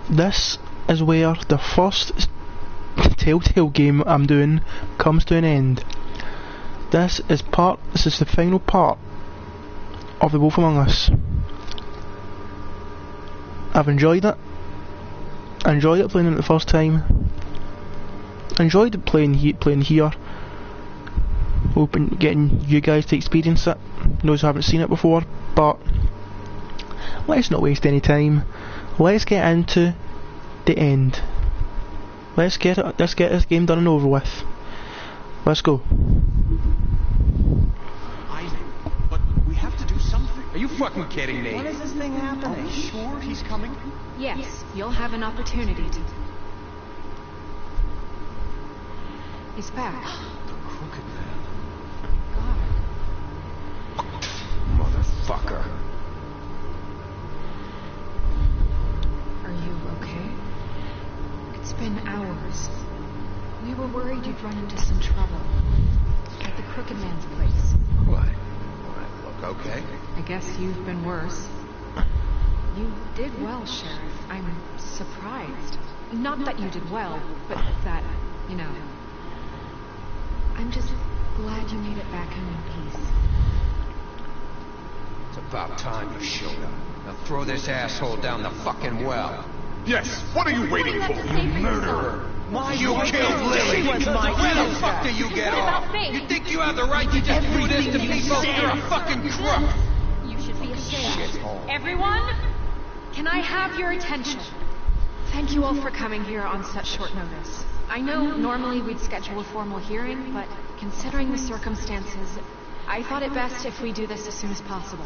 This is where the first Telltale game I'm doing comes to an end. This is the final part of The Wolf Among Us. I've enjoyed it. I enjoyed it playing it the first time. I enjoyed it playing here. Hoping getting you guys to experience it. Those who haven't seen it before, but let's not waste any time. Let's get into the end. Let's get this game done and over with. Let's go. But we have to do something. Are you fucking kidding me? When is this thing happening? Are you sure he's coming? Yes, you'll have an opportunity to. He's back. The Crooked Man. God. Motherfucker. Are you okay? It's been hours. We were worried you'd run into some trouble. At the Crooked Man's place. Why? Look okay? I guess you've been worse. You did well, Sheriff. I'm surprised. Not that you did well, but that, you know. I'm just glad you made it back home in peace. It's about time you showed up. Now throw this asshole down the fucking well. Yes, what are you waiting for, you murderer? You killed Lily! Where the fuck do you get off? You think you have the right to just do this to people? You're a fucking crook! You should be ashamed. Everyone, can I have your attention? Thank you all for coming here on such short notice. I know normally we'd schedule a formal hearing, but considering the circumstances, I thought it best if we do this as soon as possible.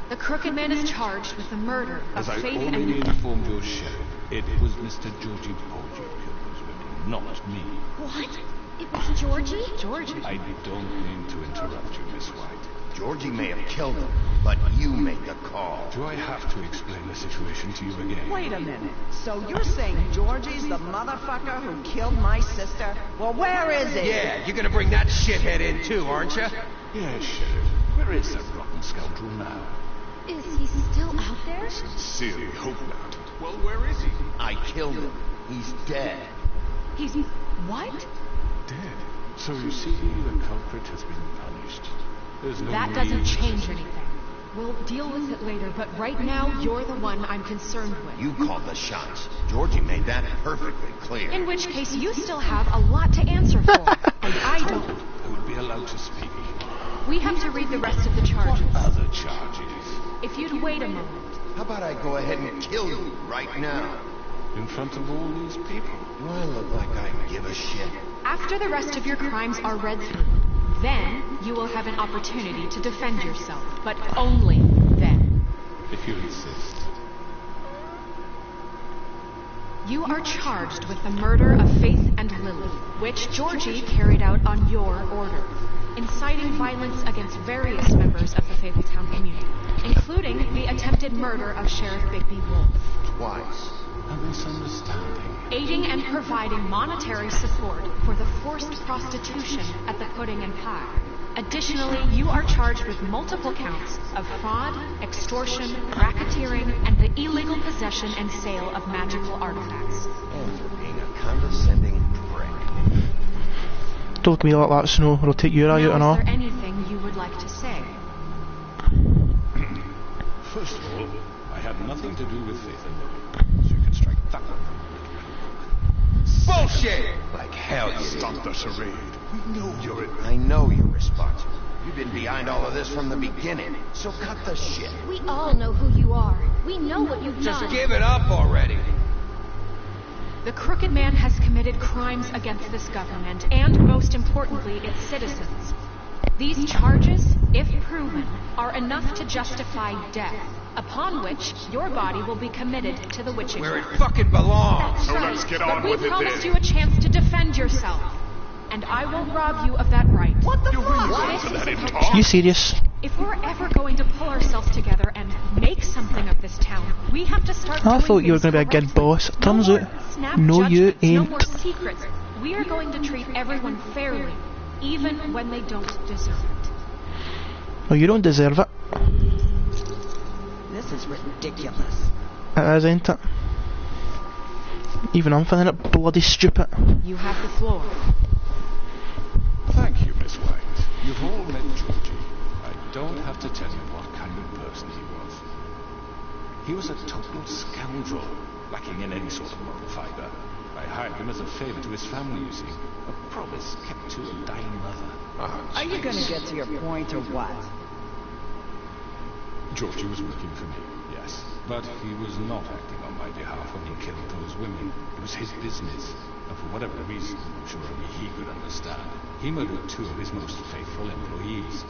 The Crooked Man is charged with the murder of As I Faith already and... informed your sheriff, it was Mr. Georgie Porgy who killed those women, not me. What? It was Georgie? Georgie? I don't mean to interrupt you, Miss White. Georgie may have killed him, but you made the call. Do I have to explain the situation to you again? Wait a minute. So you're saying Georgie's the motherfucker who killed my sister? Well, where is he? Yeah, you're gonna bring that shithead in too, aren't you? Yes, Sheriff. Where is that rotten scoundrel now? Is he still out there? Sincerely hope not. Well, where is he? I killed him. He's dead. He's... what? Dead. So you see, the culprit has been punished. There's no That need doesn't to- change anything. We'll deal with it later, but right now, you're the one I'm concerned with. You called the shots. Georgie made that perfectly clear. In which case, you still have a lot to answer for, and I don't. I would be allowed to speak. We have to read the rest of the charges. Other charges. If you'd wait a moment. How about I go ahead and kill you right now? In front of all these people. Do I look like I give a shit? After the rest of your crimes are read through, then you will have an opportunity to defend yourself, but only then. If you insist. You are charged with the murder of Faith and Lily, which Georgie carried out on your order, inciting violence against various members of the Fabletown community, including the attempted murder of Sheriff Bigby Wolf. Twice. A misunderstanding. Aiding and providing monetary support for the forced prostitution at the Pudding and Pie. Additionally, you are charged with multiple counts of fraud, extortion, racketeering, and the illegal possession and sale of magical artifacts. And for being a condescending prick. Don't look at me like that, Snow, or I'll take your eye out and Now, all. is there anything you would like to say? First of all, I had nothing to do with Faith and Lily. So you can strike that one from the book. Bullshit! Like hell you Stop the charade. We know you're in. I know you're responsible. You've been behind all of this from the beginning. So cut the shit. We all know who you are. We know what you've Just done. give it up already. The Crooked Man has committed crimes against this government and, most importantly, its citizens. These charges, if proven, are enough to justify death, upon which your body will be committed to the witching Where it hour. fucking belongs. So let's get on But we with it promised then. you a chance to defend yourself, and I will rob you of that right. What the You really fuck? want This to is let him about talk? You serious? If we're ever going to pull ourselves together and make something of this town, we have to start I doing thought you were things going to be a good correctly. boss. Turns No out, more snap no you judgments, no more ain't. secrets. We are going to treat everyone fairly, even when they don't deserve it. Well, you don't deserve it. This is ridiculous. It is, ain't it? Even I'm finding it bloody stupid. You have the floor. Thank you, Miss White. You've all met Georgie. I don't have to tell you what kind of person he was. He was a total scoundrel, lacking in any sort of moral fiber. I hired him as a favor to his family, you see. A promise kept to a dying mother. Are you gonna get to your point or what? Georgie was working for me, yes. But he was not acting on my behalf when he killed those women. It was his business. And for whatever reason, I'm sure only he could understand, he murdered 2 of his most faithful employees.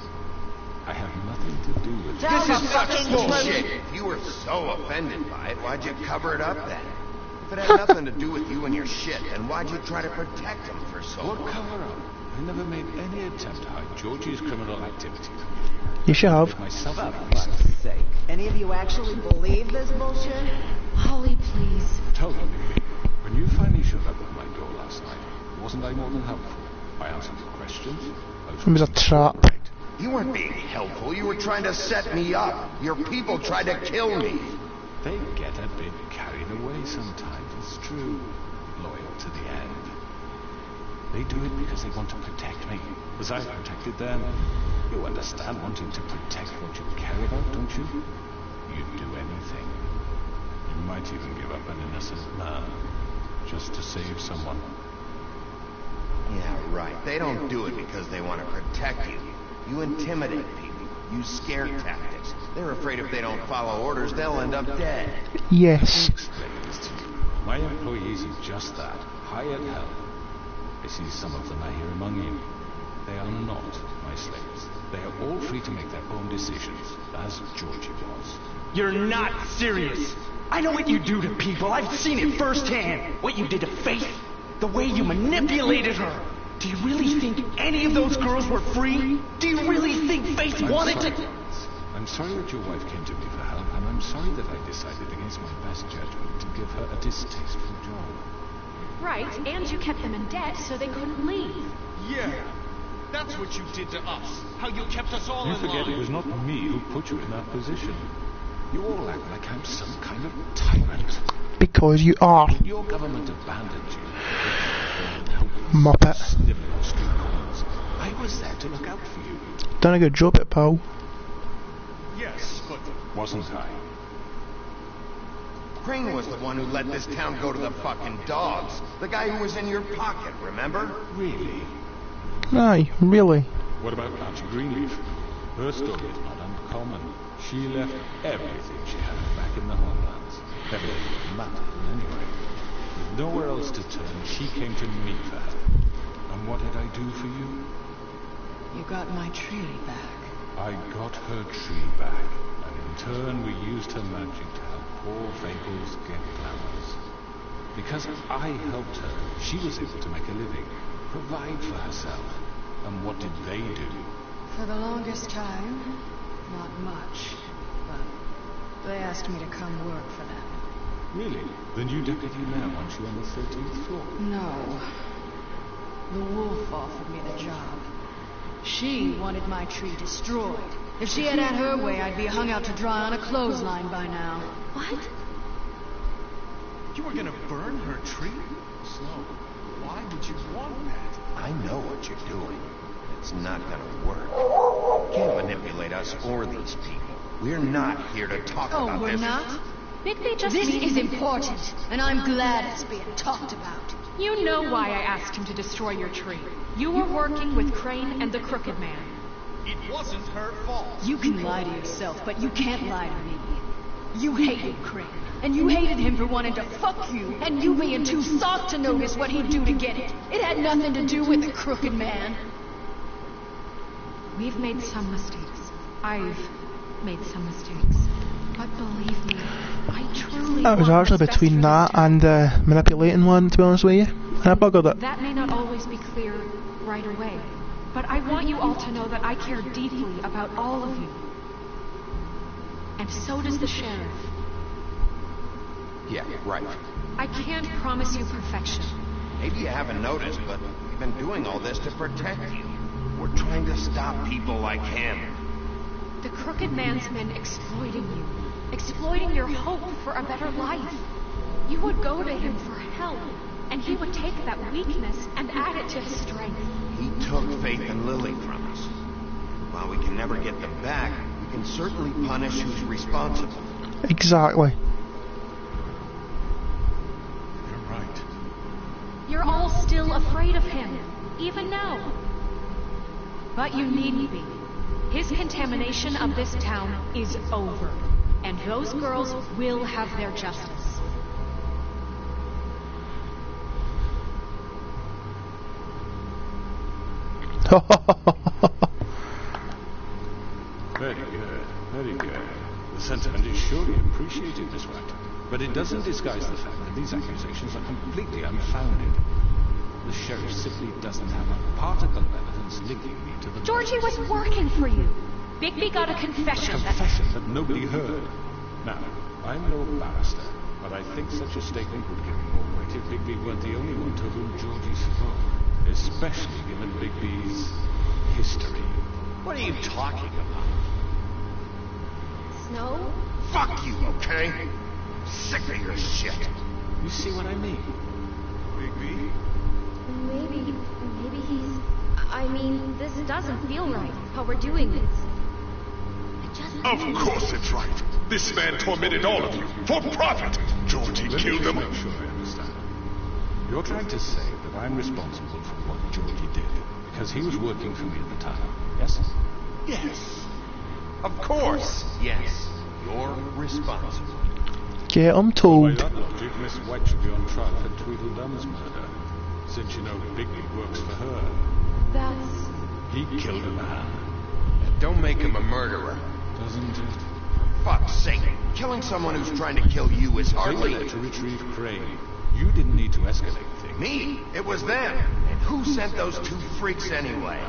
I have nothing to do with it. This is fucking bullshit! If you were so offended by it, why'd you cover it up then? If it had nothing to do with you and your shit, then why'd you try to protect him for so long? What cover up? I never made any attempt to hide Georgie's criminal activity from you. You should have. Myself For out fuck's sake. Any of you actually believe this bullshit? Holly, please. Totally. When you finally showed up at my door last night, wasn't I more than helpful? I answered your questions. It was a trap. You weren't being helpful, you were trying to set me up. Your people tried to kill me. They get a bit carried away sometimes, it's true. Loyal to the end. They do it because they want to protect me, as I've protected them. You understand wanting to protect what you care about, don't you? You'd do anything. You might even give up an innocent man, just to save someone. Yeah, right. They don't do it because they want to protect you. You intimidate people. Use scare tactics. They're afraid if they don't follow orders, they'll end up dead. Yes. Explain this to you. My employees are just that. Hired help. I see some of them are here among you. They are not my slaves. They are all free to make their own decisions, as Georgie was. You're not serious. I know what you do to people. I've seen it firsthand. What you did to Faith. The way you manipulated her. Do you really think any of those girls were free? Do you really think Faith wanted to... I'm sorry that your wife came to me for help, and I'm sorry that I decided against my best judgment to give her a distasteful job. Right, and you kept them in debt so they couldn't leave. Yeah. That's what you did to us. How you kept us all You in forget line. it was not me who put you in that position. You all act like I'm some kind of tyrant. Because you are. When your government abandoned you, Muppet. sniveling on street corners, I was there to look out for you. Done a good job at pal. Yes, but Wasn't I? Crane was the one who let this town go to the fucking dogs. The guy who was in your pocket, remember? Really? Aye, really. What about Auntie Greenleaf? Her story is not uncommon. She left everything she had back in the homelands. Everything that mattered, anyway. With nowhere else to turn, she came to me for help. And what did I do for you? You got my tree back. I got her tree back, and in turn we used her magic to help poor Vapors get flowers. Because I helped her, she was able to make a living, provide for herself. And what did they do? For the longest time, not much. But they asked me to come work for them. Really? The new deputy mayor wants you on the 13th floor? No. The wolf offered me the job. She wanted my tree destroyed. If she had had her way, I'd be hung out to dry on a clothesline by now. What? you were gonna burn her tree? Sloan, why would you want that? I know what you're doing. It's not gonna work. You can't manipulate us or these people. We're not here to talk about Oh, we're this. not? Bigby just This means is important, and I'm glad it's being talked about. You know why I asked him to destroy your tree. You were working with Crane and the Crooked Man. It wasn't her fault. You can lie to yourself, but you can't lie to me. You hated Crane, and you hated him for wanting to fuck you, and you being too soft to notice what he'd do to get it. It had nothing to do with the Crooked Man. We've made some mistakes. I've made some mistakes. But believe me, I truly That was want actually what's best between for that this and the manipulating one, to be honest with you. And I buggered it. That may not always be clear right away, but I want you all to know that I care deeply about all of you. And so does the sheriff. Yeah, right. I can't promise you perfection. Maybe you haven't noticed, but we've been doing all this to protect you. We're trying to stop people like him. The Crooked Man's been exploiting you, exploiting your hope for a better life. You would go to him for help. help, and he would take that weakness and add it to his strength. He took Faith and Lily from us. While we can never get them back, we can certainly punish who's responsible. Exactly. You're right. You're all still afraid of him, even now. But you needn't be. His contamination of this town is over, and those girls will have their justice. Very good, very good. The sentiment is surely appreciated, Miss White. But it doesn't disguise the fact that these accusations are completely unfounded. The sheriff simply doesn't have a particle of evidence linking me to the... Georgie was working for you. Bigby got a confession. Confession that nobody heard. Now, I'm no barrister, but I think such a statement would carry more weight if Bigby weren't the only one to whom Georgie spoke. Especially given Bigby's history. What are you talking about? Snow? Fuck you, okay? I'm sick of your shit. You see what I mean? Bigby? Maybe he's... I mean, this doesn't feel right, how we're doing this. It just... Of course it's right. This man tormented all of you, for profit. Georgie killed them. Make sure I understand. You're trying to say that I'm responsible for what Georgie did, because he was working for me at the time, yes? Yes. Of course, yes. You're responsible. Get 'em By told. that logic, Miss White should be on trial for Tweedledum's murder, since you know Bigby works for her. That's... He killed a man, Don't make him a murderer. doesn't it? Fuck's sake. Killing someone who's trying to kill you is hardly... Failure to retrieve Crane. You didn't need to escalate things. Me? It was them. And who sent those two freaks anyway?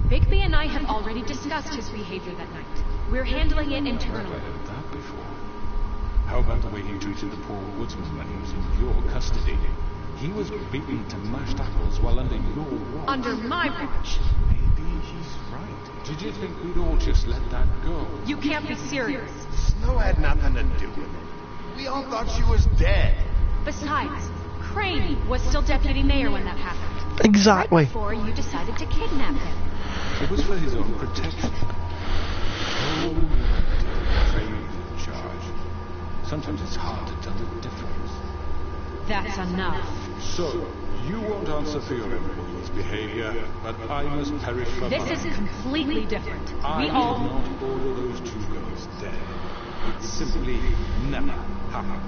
Bigby and I have already discussed his behavior that night. We're handling it I've internally. heard that before. How about the way he treated the poor woodsman when he was in your custody? He was beaten to mashed apples while under your watch. Under my watch. Maybe he's right. Did you think we'd all just let that go? You can't be serious. Snow had nothing to do with it. We all thought she was dead. Besides, Crane was still deputy mayor when that happened. Exactly. Before you decided to kidnap him. It was for his own protection. Oh, Crane in charge. Sometimes it's hard to tell the difference. That's enough. So, you won't answer for your employees' behavior, but I must perish for mine. This is completely different. I We did all... not order those two girls dead. It simply never happened.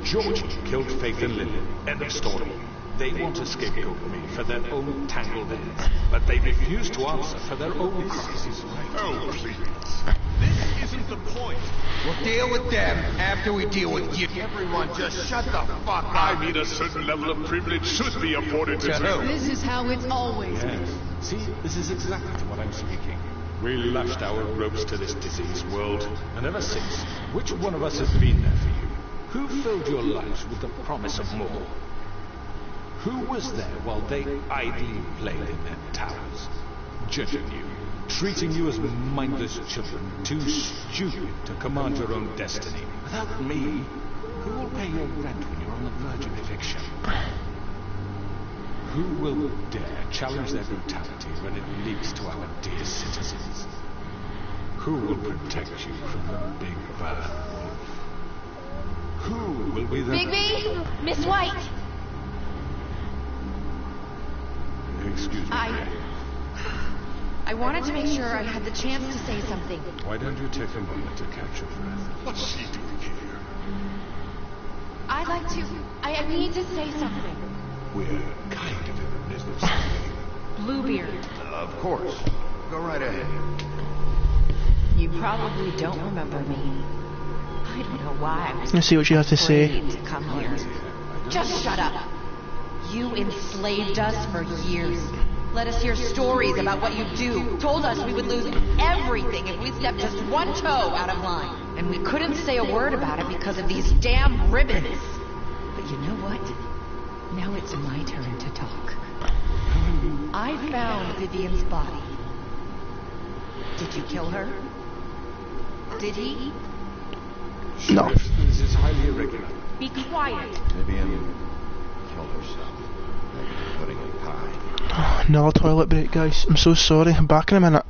Georgie killed Faith and Lily. End of story. They want to scapegoat me for their own tangled ends, but they refuse to answer for their own crimes. Oh, please. This isn't the point. We'll deal with them after we deal with you. Everyone just shut the fuck up. I mean, a certain level of privilege should be afforded to who? This is how it's always been. Yes. See, this is exactly to what I'm speaking. We lashed our ropes to this diseased world, and ever since, which one of us has been there for you? Who filled your lives with the promise of more? Who was there while they idly played in their towers? Judging you, treating you as mindless children, too stupid to command your own destiny. Without me, who will pay your rent when you're on the verge of eviction? Who will dare challenge their brutality when it leaks to our dear citizens? Who will protect you from the big bad wolf? Who will be the... Bigby! Miss White! Excuse me. I wanted to make sure I had the chance to say something. Why don't you take a moment to catch your breath? What's she doing here? I'd like to... I need to say something. We're kind of in the middle of something. Bluebeard. Of course. Go right ahead. You probably don't remember me. I don't know why I was Let's see what she has to say. afraid to come here. Just shut up. You enslaved us for years. Let us hear stories about what you do. Told us we would lose everything if we stepped just one toe out of line. And we couldn't say a word about it because of these damn ribbons. But you know what? Now it's my turn to talk. I found Vivian's body. Did you kill her? Did he? No. This is highly irregular. Be quiet. Vivian, yourself. Like pudding and pie. Another toilet break, guys. I'm so sorry. I'm back in a minute.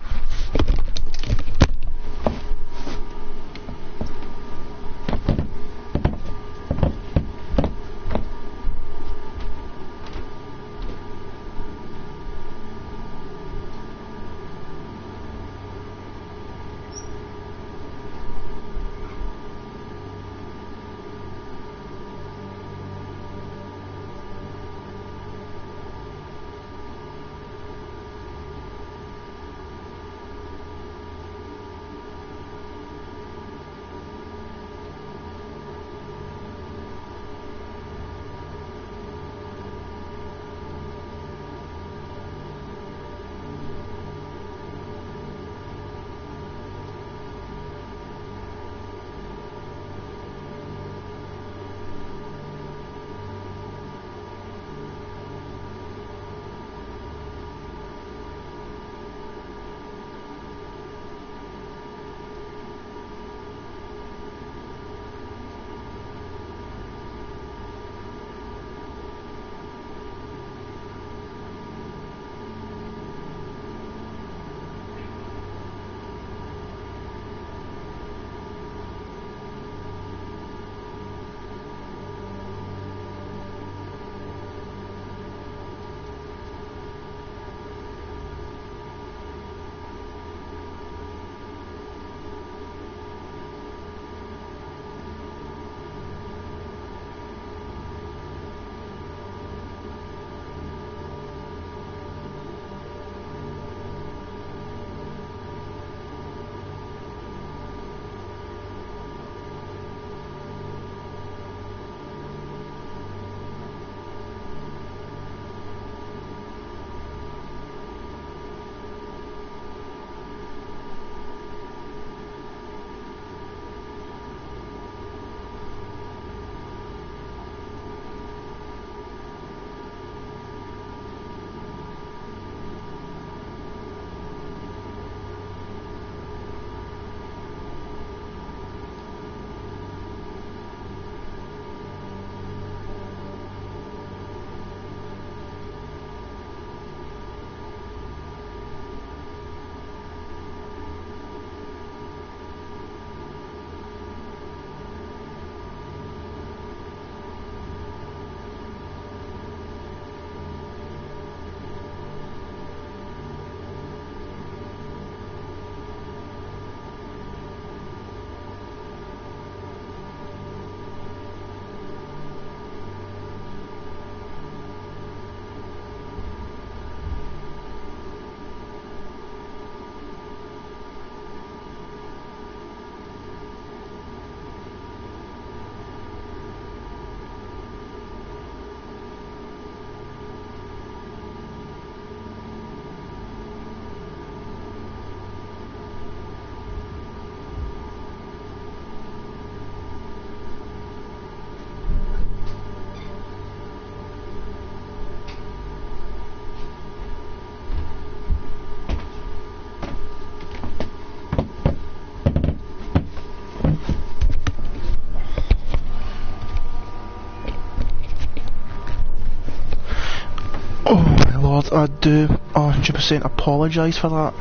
I do 100% apologise for that.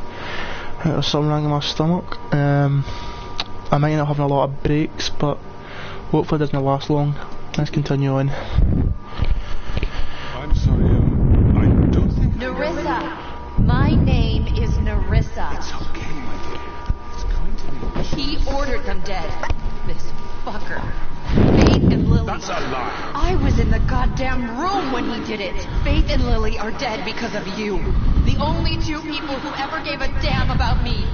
There's something wrong in my stomach. I might not have a lot of breaks, but hopefully it doesn't last long. Let's continue on. I'm sorry, I don't think... Narissa! My name is Narissa. It's okay, my dear. It's going to be... He ordered them dead. This fucker. Faith and Lily... That's a lie. I was in the goddamn room when he did it. Faith and Lily are dead because of you. The only two people who ever gave a damn about me.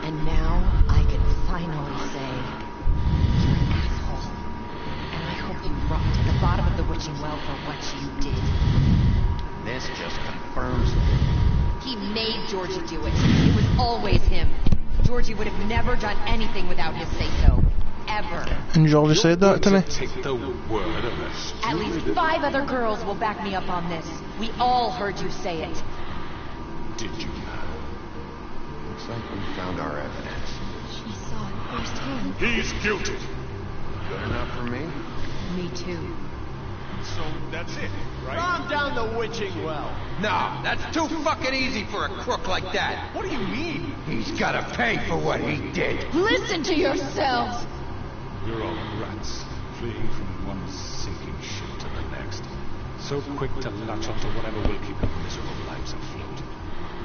And now I can finally say, you're an asshole. And I hope you rot at the bottom of the witching well for what you did. This just confirms it. He made Georgie do it. It was always him. Georgie would have never done anything without his say-so. Ever. And Georgie said that to me? Take the word of a At least 5 other girls will back me up on this. We all heard you say it. Did you now? Looks like we found our evidence. She saw it firsthand. He's guilty. Good enough for me? Me too. So that's it, right? Calm down the witching well. No, that's too fucking easy for a crook like that. What do you mean? He's gotta pay for what he did. Listen to yourselves! You're all rats, fleeing from one sinking ship to the next. So quick to latch onto whatever will keep your miserable lives afloat.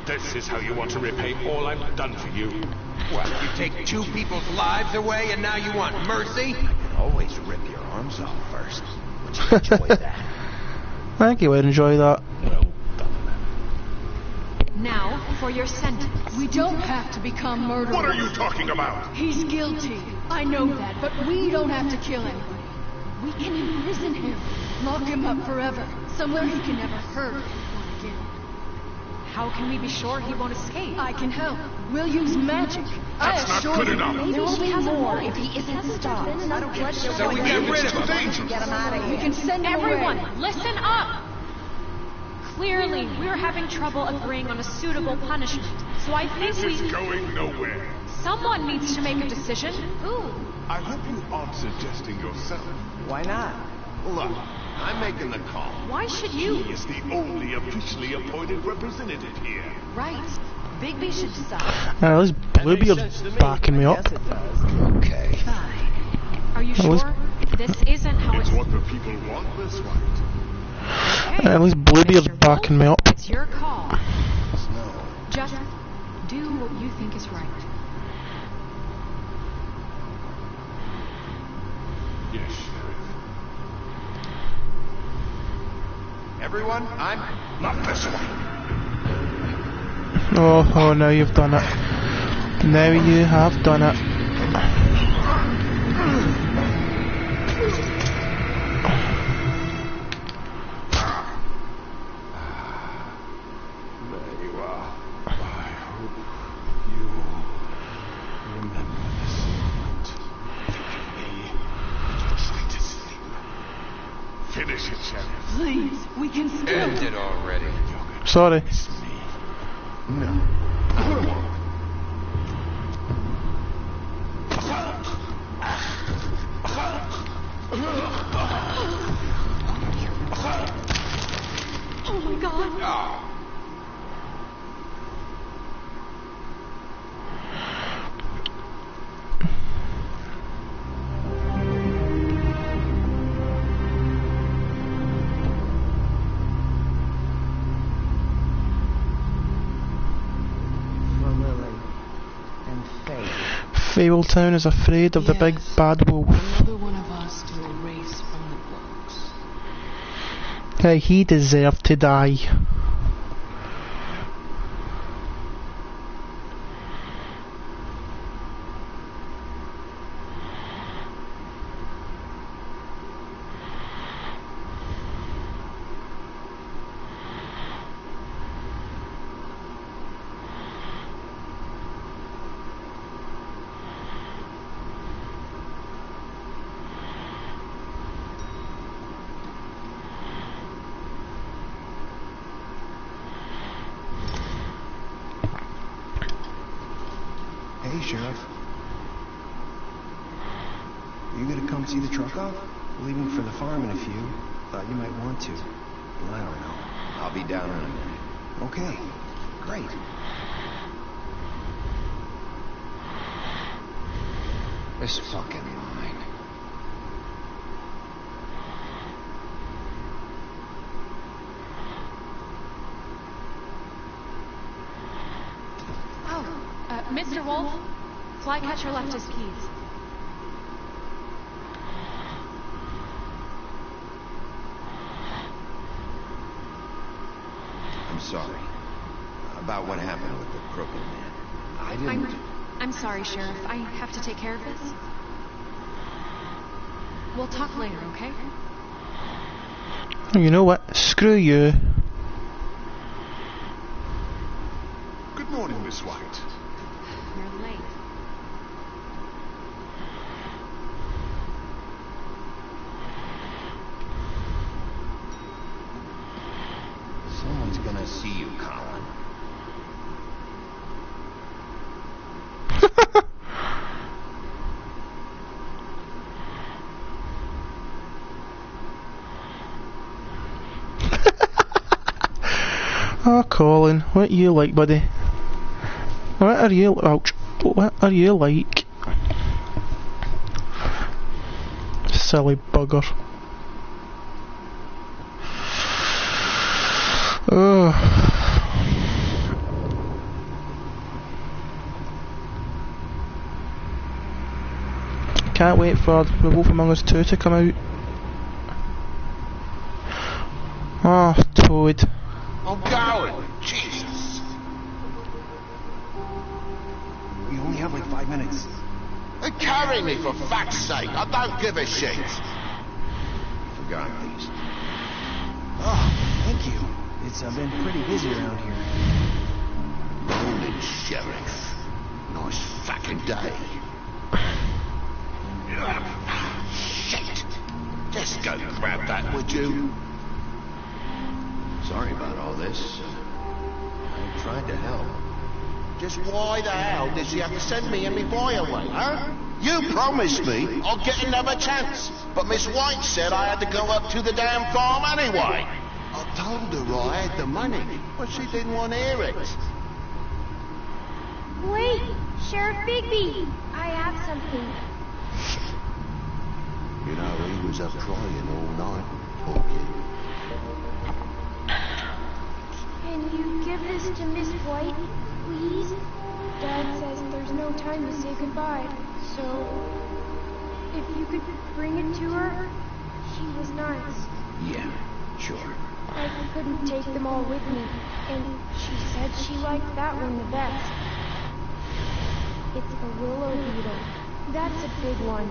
This is how you want to repay all I've done for you. What, you take two people's lives away and now you want mercy? I can always rip your arms off first. Would you enjoy that? I think you would enjoy that. Well done. Now, for your sentence. We don't have to become murderers. What are you talking about? He's guilty. I know that, but we don't have to kill anybody. We can imprison him. Lock him up forever. Somewhere he can never hurt anyone again. How can we be sure he won't escape? I can help. We'll use magic. That's not good enough. There will be more if he isn't stopped. I don't care. So we get rid of him. Dangerous. Get him out of We here. can send him Everyone, away. listen up! Clearly, we're having trouble agreeing on a suitable punishment. So I think This is going nowhere. someone needs to make a decision. Who? I hope you aren't suggesting yourself. Why not? Look, I'm making the call. Why should you? He is the only officially appointed representative here. Right. Bigby should decide. Now this Bluebeard's backing me up. Yes, it does. Okay. Fine. Are you That was- sure? This isn't how It's it's... what the people want, Miss White. Okay. At least Bluebeard's Mr. backing me up. It's your call. Snow. Just do what you think is right. Yes, Sheriff. Everyone, I'm... Not this one. Oh, now you've done it. Now you have done it. There you are. I hope you remember this moment. Think of me. Just like to sleep. Finish it, Sheriff. Please, we can still... End it already. Sorry. It's me. No. I won't. Oh my god. For Lily and Faith. Fabletown is afraid of the big Yes. bad wolf. Another one of us to erase from the books. Hey, he deserved to die. Hey, Sheriff. You gonna come see the truck off? We're leaving for the farm in a few. Thought you might want to. Well, I don't know. I'll be down in a minute. Okay, great. This fucking line. Oh, Mr. Wolf, Flycatcher left his keys. I'm sorry. About what happened with the crooked man. I didn't... I'm sorry, Sheriff. I have to take care of this. We'll talk later, okay? You know what? Screw you. Good morning, Miss White. You're late. Someone's gonna see you, Colin. Oh, Colin, what you like, buddy? What are you? Ouch! What are you like? Silly bugger. Oh. Can't wait for The Wolf Among Us 2 to come out. Oh, Toad. I'm going. Jesus. We only have like 5 minutes. They carry me for fuck's sake. I don't give a shit. Forgot these. Oh, thank you. It's been pretty busy around here. Morning, Sheriff. Nice fucking day. Shit. Just go grab that, would you? Sorry about all this. I tried to help. Just why the hell did she have to send me and me boy away, huh? You promised me I'd get another chance, but Miss White said I had to go up to the damn farm anyway. I told her I had the money, but she didn't want to hear it. Wait, Sheriff Bigby, I have something. You know, he was up crying all night, talking. Can you give this to Miss White, please? Dad says there's no time to say goodbye, so if you could bring it to her, she was nice. Yeah, sure. I couldn't take them all with me, and she said she liked that one the best. It's the willow beetle. That's a big one.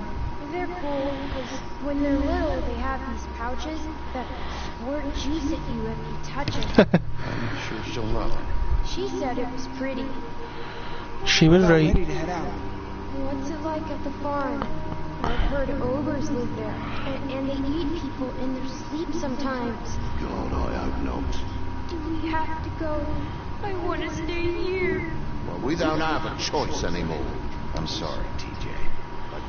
They're cool because when they're little, they have these pouches that squirt juice at you if you touch it. I'm sure she'll love it. She said it was pretty. She was right. Ready to head out. What's it like at the farm? I've heard ogres live there, and they eat people in their sleep sometimes. God, I hope not. Do we have to go? I want to stay here. Well, we don't have a choice anymore. I'm sorry, TJ. But,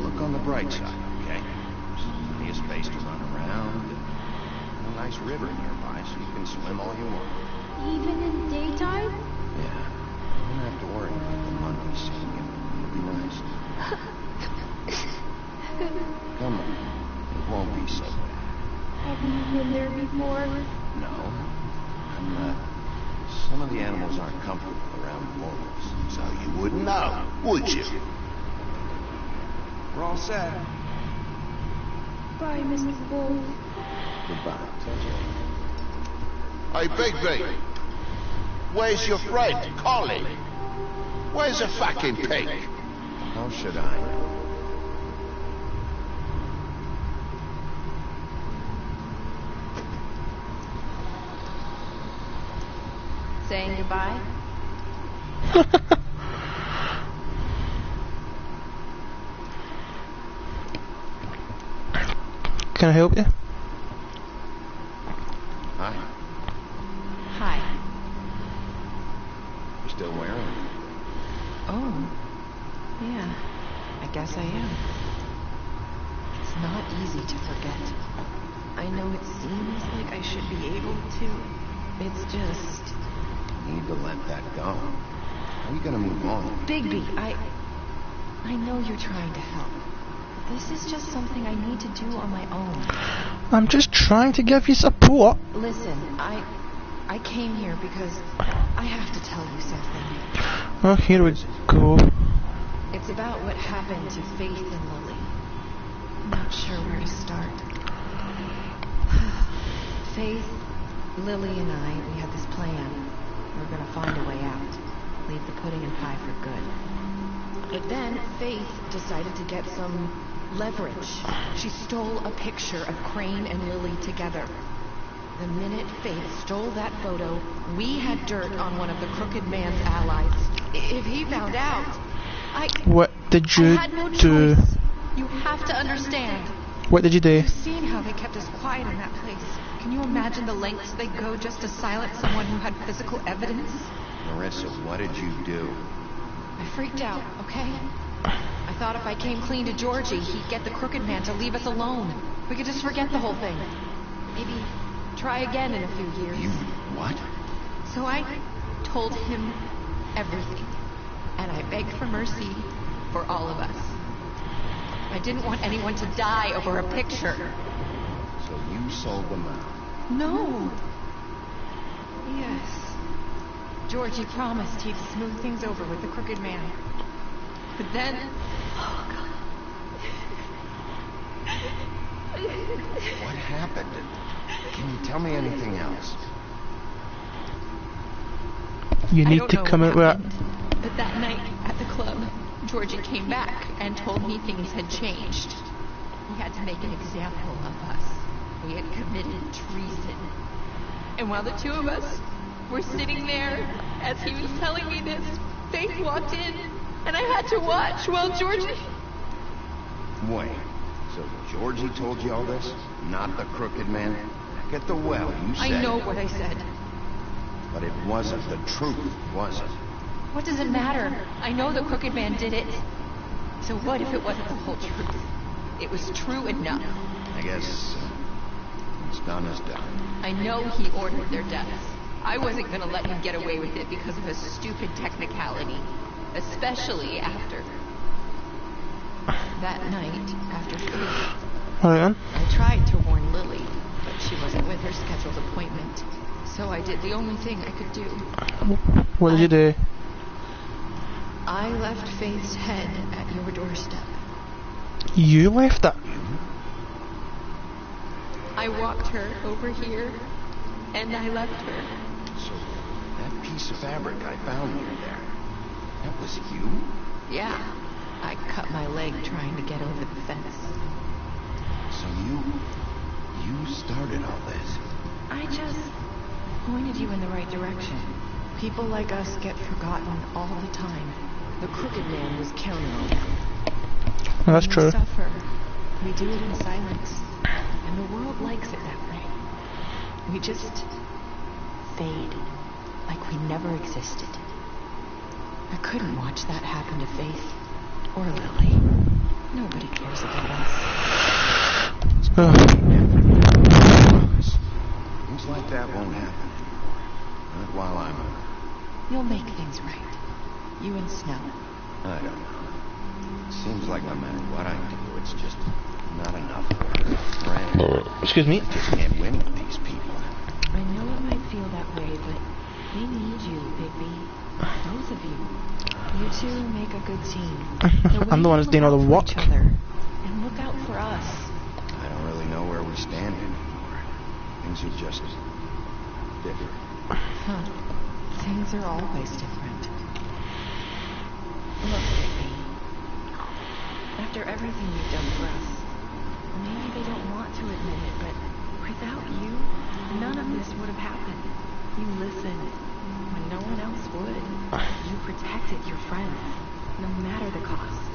look on the bright side, okay? There's plenty of space to run around, and a nice river nearby, so you can swim all you want. Even in daytime? Yeah. You don't have to worry about the monkey seeing you. It'll be nice. Come on. It won't be so bad. Have you been there before? No. Some of the animals aren't comfortable around wolves, so you wouldn't know, would you? We're all set. Bye, Mr. Wolf. Goodbye, TJ. Hey, Bigby. Where's your friend, Colin? Where's the fucking pig? How should I know? Saying goodbye? Can I help you? Hi. Hi. You still wearing it? Oh. Yeah. I guess I am. It's not easy to forget. I know it seems like I should be able to. It's just... You need to let that go. How are you gonna move on? Bigby, I know you're trying to help. This is just something I need to do on my own. I'm just trying to give you support. Listen, I came here because I have to tell you something. Oh, here we go. It's about what happened to Faith and Lily. I'm not sure where to start. Faith, Lily, and I, we had this plan. We were gonna find a way out. Leave the pudding and pie for good. But then Faith decided to get some leverage. She stole a picture of Crane and Lily together. The minute Faith stole that photo, we had dirt on one of the Crooked Man's allies. If he found out, What did you I had no do? choice. You have to understand. What did you do? You've seen how they kept us quiet in that place. Can you imagine the lengths they'd go just to silence someone who had physical evidence? Marissa, what did you do? I freaked out, okay? I thought if I came clean to Georgie, he'd get the Crooked Man to leave us alone. We could just forget the whole thing. Try again in a few years. You what? So I told him everything. And I begged for mercy for all of us. I didn't want anyone to die over a picture. So you sold them out. No. Yes. Georgie promised he'd smooth things over with the Crooked Man. But then... Oh, God. What happened? Can you tell me anything else? You need to come out with that. But that night at the club, Georgie came back and told me things had changed. He had to make an example of us. We had committed treason. And while the two of us were sitting there, as he was telling me this, Faith walked in, and I had to watch while Georgie... Wait, so Georgie told you all this? Not the Crooked Man? Back at the well, you said... I know what I said. But it wasn't the truth, was it? What does it matter? I know the Crooked Man did it. So what if it wasn't the whole truth? It was true enough. I guess what's done is done. I know he ordered their deaths. I wasn't going to let him get away with it because of a stupid technicality. Especially after... that night, after Faith. Alright then. I tried to warn Lily, but she wasn't with her scheduled appointment. So I did the only thing I could do. What did you do? I left Faith's head at your doorstep. You left it? I walked her over here, and I left her. So, that piece of fabric I found near there, that was you? Yeah. I cut my leg trying to get over the fence. So you started all this? I just pointed you in the right direction. People like us get forgotten all the time. The Crooked Man was counting on them. Well, that's true. We suffer. We do it in silence. And the world likes it that way. We just fade. Like we never existed. I couldn't watch that happen to Faith. Or Lily. Nobody cares about us. Things like that won't happen. Not while I'm around. You'll make things right. You and Snow. I don't know. It seems like no matter what I do, it's just not enough for a friend. Excuse me? I just can't win with these people. I know it might feel that way, but they need you, Bigby. Both of you. You two make a good team. I'm the one that's doing all the work. And look out for us. I don't really know where we stand anymore. Things are just different. Huh. Things are always different. Look, Bigby. After everything you've done for us, maybe they don't want to admit it, but without you, none of this would have happened. You listened when no one else would. You protected your friends, no matter the cost.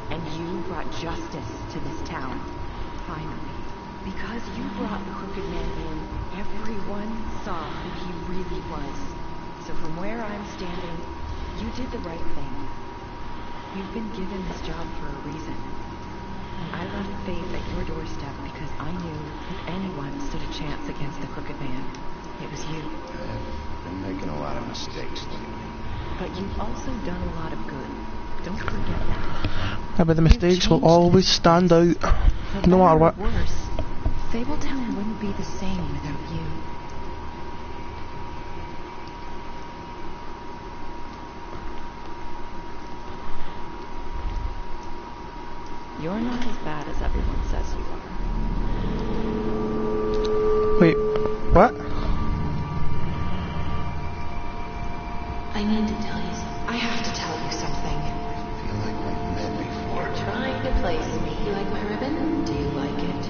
And you brought justice to this town. Finally. Because you brought the Crooked Man in, everyone saw who he really was. So from where I'm standing, you did the right thing. You've been given this job for a reason. And I left Faith at your doorstep because I knew if anyone stood a chance against the Crooked Man, it was you. I've been making a lot of mistakes lately. But you've also done a lot of good. Don't forget that. Yeah, but the mistakes will always stand out, no matter what. Worse, Fabletown wouldn't be the same without you. You're not as bad as everyone says you are. Wait, what? I need to tell you something. I have to tell you something. I feel like we've met before. You're trying to place me. You like my ribbon? Do you like it?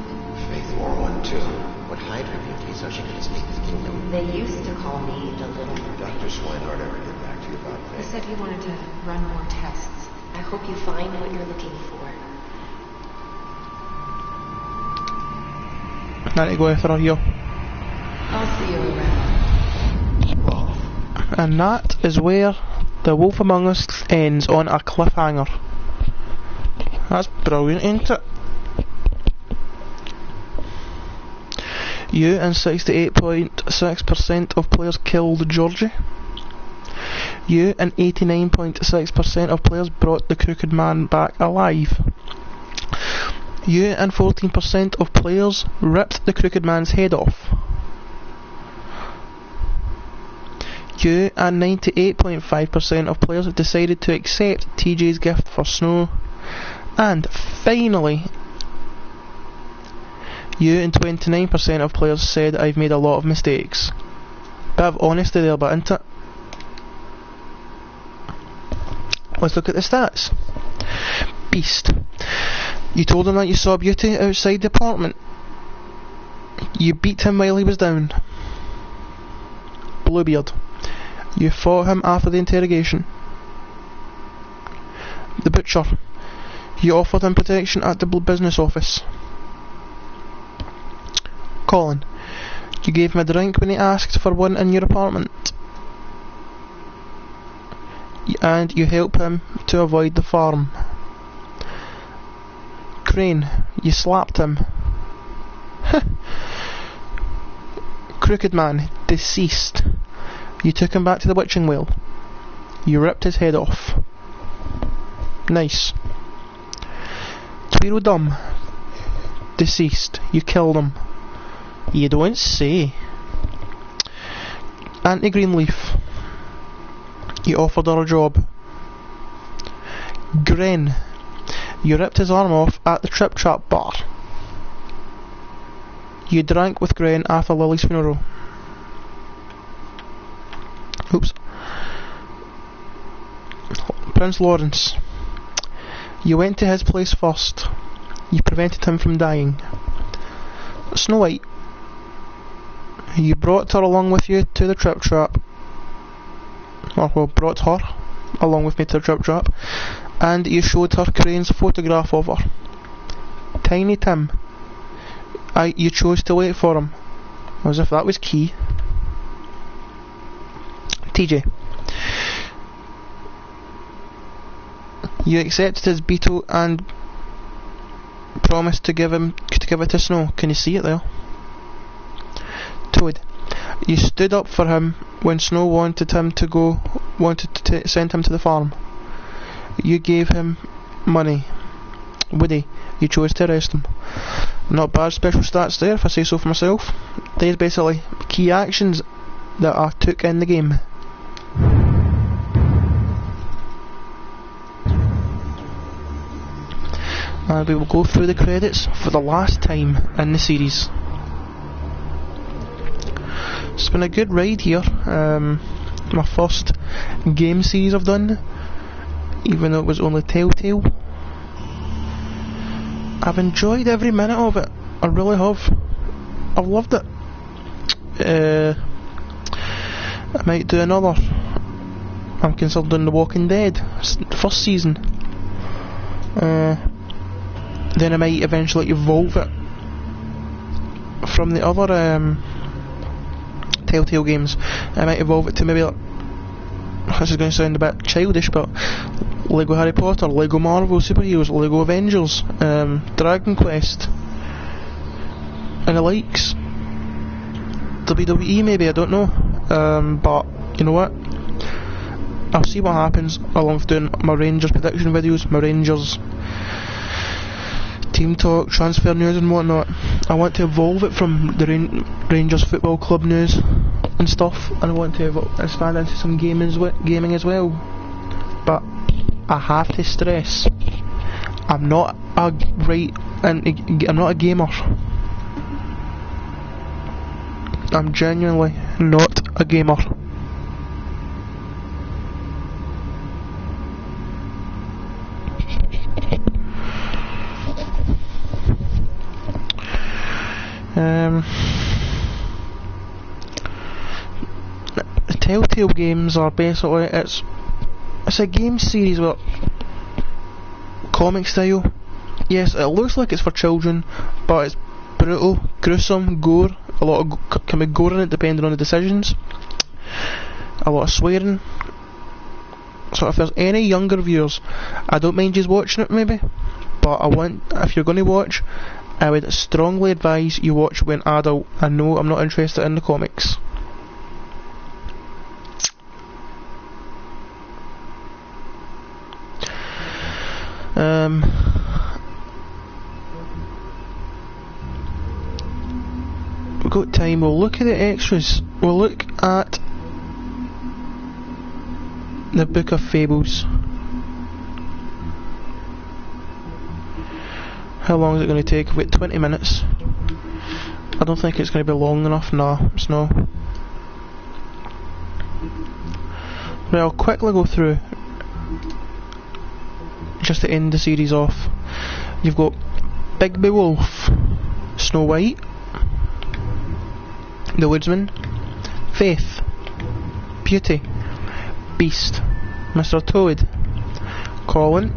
Faith wore one too. Would hide her beauty so she could escape the kingdom. They used to call me the Little Mermaid. Dr. Swinehart ever get back to you about He Faith? said he wanted to run more tests. I hope you find what you're looking for. Now to go after her here. I'll see you around. And that is where The Wolf Among Us ends on a cliffhanger. That's brilliant, ain't it? You and 68.6% of players killed Georgie. You and 89.6% of players brought the Crooked Man back alive. You and 14% of players ripped the Crooked Man's head off. You and 98.5% of players decided to accept TJ's gift for Snow. And finally, you and 29% of players said I've made a lot of mistakes. Bit of honesty there, but isn't it? Let's look at the stats. Beast. You told him that you saw Beauty outside the apartment. You beat him while he was down. Bluebeard. You fought him after the interrogation. The Butcher. You offered him protection at the business office. Colin. You gave him a drink when he asked for one in your apartment. And you helped him to avoid the farm. Crane. You slapped him. Crooked Man. Deceased. You took him back to the witching well. You ripped his head off. Nice. Tweedledum. Deceased. You killed him. You don't say. Auntie Greenleaf. You offered her a job. Gren. You ripped his arm off at the Trip Trap bar. You drank with Gren after Lily's funeral. Oops. Prince Lawrence. You went to his place first. You prevented him from dying. Snow White. You brought her along with you to the Trip Trap. Well, brought her along with me to the Trip Trap. And you showed her Crane's photograph of her. Tiny Tim. You chose to wait for him. As if that was key. TJ. You accepted his beetle and promised to give it to Snow. Can you see it there? Toad. You stood up for him when Snow wanted to send him to the farm. You gave him money. Woody. You chose to arrest him. Not bad special stats there, if I say so for myself. There's basically key actions that I took in the game. And we will go through the credits for the last time in the series. It's been a good ride here. My first game series I've done, even though it was only Telltale. I've enjoyed every minute of it. I really have. I've loved it. I might do another. I'm considering The Walking Dead, first season. Then I might eventually evolve it from the other Telltale games. I might evolve it to maybe, like, this is going to sound a bit childish, but Lego Harry Potter, Lego Marvel Superheroes, Lego Avengers, Dragon Quest, and the likes. WWE maybe, I don't know. But you know what? I'll see what happens along with doing my Rangers prediction videos, my Rangers team talk, transfer news and whatnot. I want to evolve it from the Rangers Football Club news and stuff, and I want to expand into some gaming as well. But I have to stress, I'm not a gamer. I'm genuinely not a gamer. The Telltale games are basically, it's a game series with comic style. Yes, it looks like it's for children, but it's brutal, gruesome, gore, a lot of can be gore in it depending on the decisions, a lot of swearing. So if there's any younger viewers, I don't mind you watching it maybe, but I want, if you're going to watch, I would strongly advise you watch when adult, and no, I'm not interested in the comics. We've got time, we'll look at the extras, we'll look at the Book of Fables. How long is it going to take? Wait, 20 minutes. I don't think it's going to be long enough. Nah, it's not. Right, I'll quickly go through just to end the series off. You've got Big Beowulf, Snow White, The Woodsman, Faith, Beauty, Beast, Mr. Toad, Colin,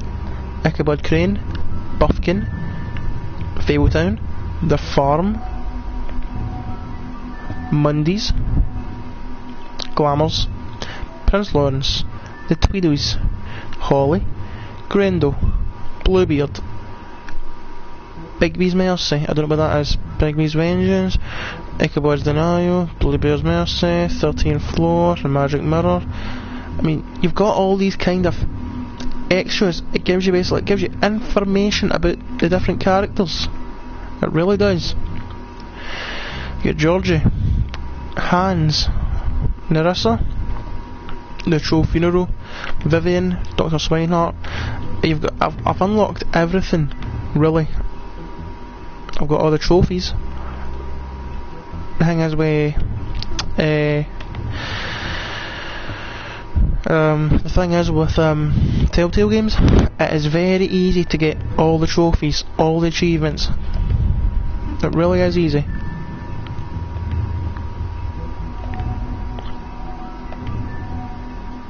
Ichabod Crane, Buffkin, Fabletown, The Farm, Mundies, Glamours, Prince Lawrence, The Tweedles, Holly, Grendel, Bluebeard, Bigby's Mercy, I don't know what that is, Bigby's Vengeance, Ichabod's Denial, Bluebeard's Mercy, 13th Floor, The Magic Mirror. I mean, you've got all these kind of extras. It gives you basically, it gives you information about the different characters. It really does. You get Georgie, Hans, Nerissa, The Troll Funeral, Vivian, Dr. Swinehart. You've got, I've unlocked everything, really. I've got all the trophies. The thing is with the thing is with Telltale games, it is very easy to get all the trophies, all the achievements. It really is easy.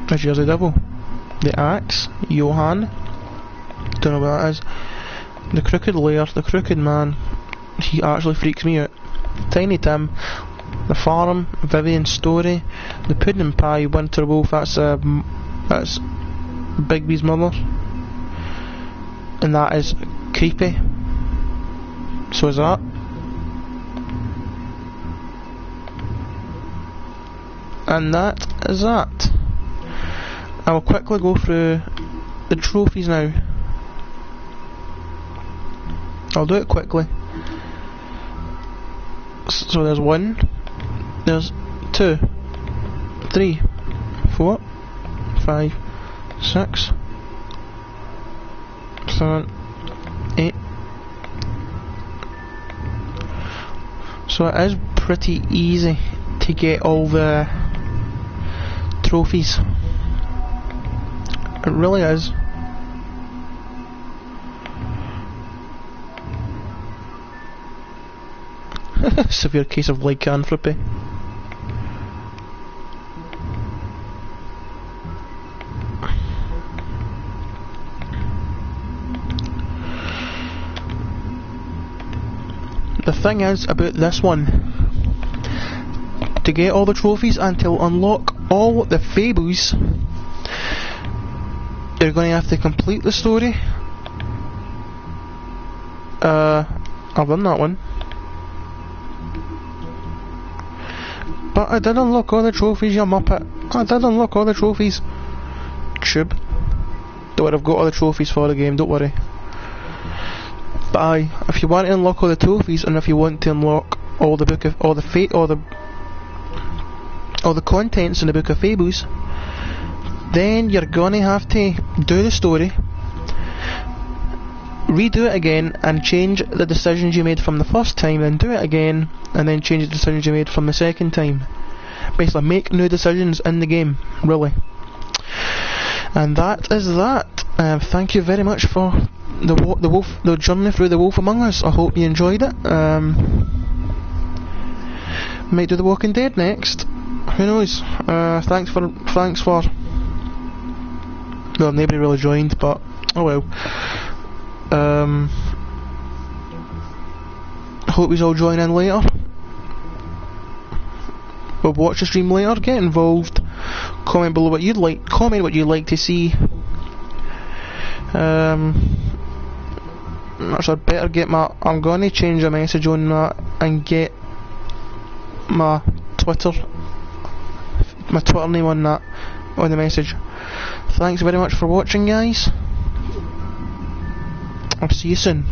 The Jersey Devil, the Axe, Johan, don't know what that is. The Crooked Lair, the Crooked Man, he actually freaks me out. Tiny Tim, The Farm, Vivian's Story, The Pudding Pie, Winter Wolf, that's Bigby's mother, and that is creepy. So is that. And that is that. I will quickly go through the trophies now. I'll do it quickly. So there's 1, there's 2, 3, 4, 5, 6, 7, 8. So it is pretty easy to get all the trophies. It really is. Severe case of lycanthropy. The thing is about this one, to get all the trophies and to unlock all the fables, you're going to have to complete the story. I've done that one. But I did unlock all the trophies, you muppet. I did unlock all the trophies. Tube. Don't worry, I've got all the trophies for the game, don't worry. But if you want to unlock all the trophies, and if you want to unlock all the book of, all the contents in the Book of Fables, then you're gonna have to do the story, redo it again, and change the decisions you made from the first time, then do it again, and then change the decisions you made from the second time. Basically, make new decisions in the game, really. And that is that. Thank you very much for the journey through The Wolf Among Us. I hope you enjoyed it. Might do The Walking Dead next. Who knows? Thanks for. Well, nobody really joined, but oh well. Hope you all join in later. We'll watch the stream later. Get involved. Comment below what you'd like. Comment what you'd like to see. Actually, I'd better get my... I'm going to change a message on that and get my Twitter name on that, on the message. Thanks very much for watching, guys. I'll see you soon.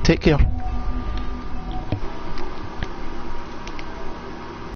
Take care.